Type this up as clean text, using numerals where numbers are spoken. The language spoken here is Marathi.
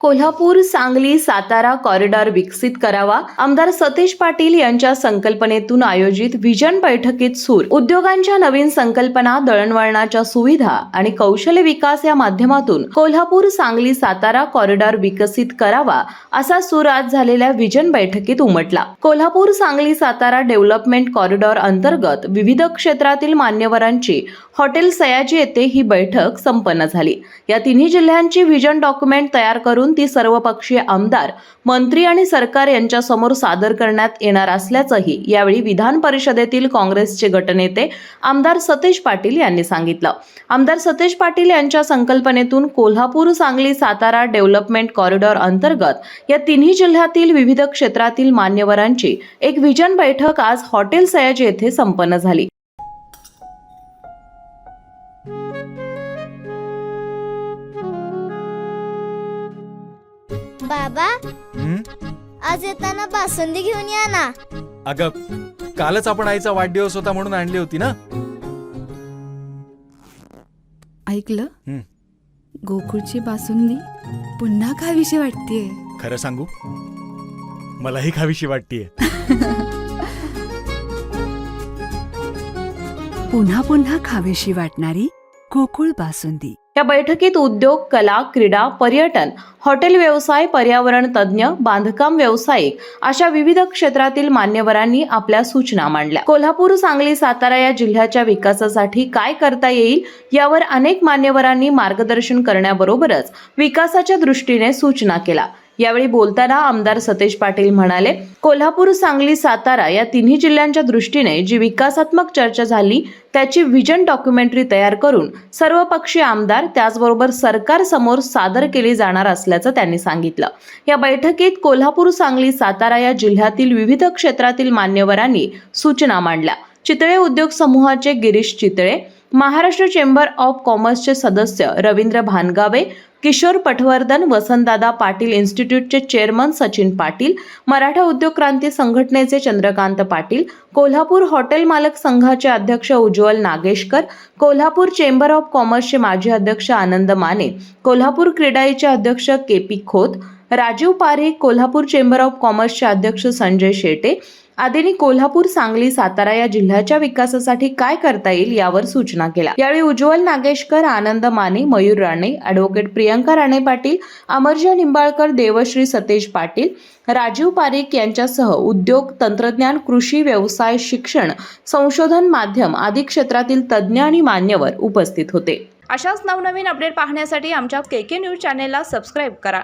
कोल्हापूर, सांगली, सातारा कॉरिडॉर विकसित करावा. आमदार सतेज पाटील यांच्या संकल्पनेतून आयोजित व्हिजन बैठकीत सूर. उद्योगांच्या नवीन संकल्पना, दळणवळणाच्या सुविधा आणि कौशल्य विकास या माध्यमातून कोल्हापूर, सांगली, सातारा कॉरिडॉर विकसित करावा असा सूर आज झालेल्या व्हिजन बैठकीत उमटला. कोल्हापूर, सांगली, सातारा डेव्हलपमेंट कॉरिडॉर अंतर्गत विविध क्षेत्रातील मान्यवरांची हॉटेल सयाजी येथे ही बैठक संपन्न झाली. या तिन्ही जिल्ह्यांची व्हिजन डॉक्युमेंट तयार करून ती सर्वपक्षीय आमदार, मंत्री आणि सरकार यांच्या समोर सादर करण्यात येणार असल्याचंही यावेळी विधान परिषदेतील काँग्रेसचे गटनेते आमदार सतेज पाटील यांनी सांगितलं. आमदार सतेज पाटील यांच्या संकल्पनेतून कोल्हापूर, सांगली, सातारा डेव्हलपमेंट कॉरिडॉर अंतर्गत या तिन्ही जिल्ह्यातील विविध क्षेत्रातील मान्यवरांची एक व्हिजन बैठक आज हॉटेल सयाजी येथे संपन्न झाली. बाबा, आज येताना बासुंदी घेऊन या ना. अगं, कालच आपण आईचा वाढदिवस होता म्हणून आणली होती ना. ऐकलं, गोकुळची बासुंदी पुन्हा खावीशी वाटतेय. खरं सांगू, मलाही खावीशी वाटतेय. पुन्हा पुन्हा खावीशी वाटणारी गोकुळ बासुंदी. या बैठकीत उद्योग, कला, क्रीडा, पर्यटन, हॉटेल व्यवसाय, पर्यावरण तज्ज्ञ, बांधकाम व्यावसायिक अशा विविध क्षेत्रातील मान्यवरांनी आपल्या सूचना मांडल्या. कोल्हापूर, सांगली, सातारा या जिल्ह्याच्या विकासासाठी काय करता येईल यावर अनेक मान्यवरांनी मार्गदर्शन करण्याबरोबरच विकासाच्या दृष्टीने सूचना केल्या. यावेळी बोलताना आमदार सतेज पाटील म्हणाले, कोल्हापूर, सांगली, सातारा या तिन्ही जिल्ह्यांच्या दृष्टीने जी विकासात्मक चर्चा झाली त्याची व्हिजन डॉक्युमेंटरी तयार करून सर्वपक्षीय आमदार त्याचबरोबर सरकार समोर सादर केली जाणार असल्याचं त्यांनी सांगितलं. या बैठकीत कोल्हापूर, सांगली, सातारा या जिल्ह्यातील विविध क्षेत्रातील मान्यवरांनी सूचना मांडल्या. चितळे उद्योग समूहाचे गिरीश चितळे, महाराष्ट्र चेंबर ऑफ कॉमर्सचे सदस्य रवींद्र भानगावे, किशोर पटवर्धन, वसंतदादा पाटील इन्स्टिट्यूटचे चेअरमन सचिन पाटील, मराठा उद्योग क्रांती संघटनेचे चंद्रकांत पाटील, कोल्हापूर हॉटेल मालक संघाचे अध्यक्ष उज्ज्वल नागेशकर, कोल्हापूर चेंबर ऑफ कॉमर्सचे माजी अध्यक्ष आनंद माने, कोल्हापूर क्रीडाईचे अध्यक्ष KP Khot, Rajiv Pare, Kolhapur chamber of कॉमर्सचे अध्यक्ष संजय शेटे आदींनी कोल्हापूर, सांगली, सातारा या जिल्ह्याच्या विकासासाठी काय करता येईल यावर सूचना केल्या. यावेळी उज्ज्वल नागेशकर, आनंद माने, मयूर राणे, ॲडव्होकेट प्रियंका राणे पाटील, अमरजा निंबाळकर, देवश्री सतेज पाटील, राजीव पारेख यांच्यासह उद्योग, तंत्रज्ञान, कृषी, व्यवसाय, शिक्षण, संशोधन, माध्यम आदी क्षेत्रातील तज्ज्ञ आणि मान्यवर उपस्थित होते. अशाच नवनवीन अपडेट पाहण्यासाठी आमच्या KK न्यूज चॅनेलला सबस्क्राईब करा.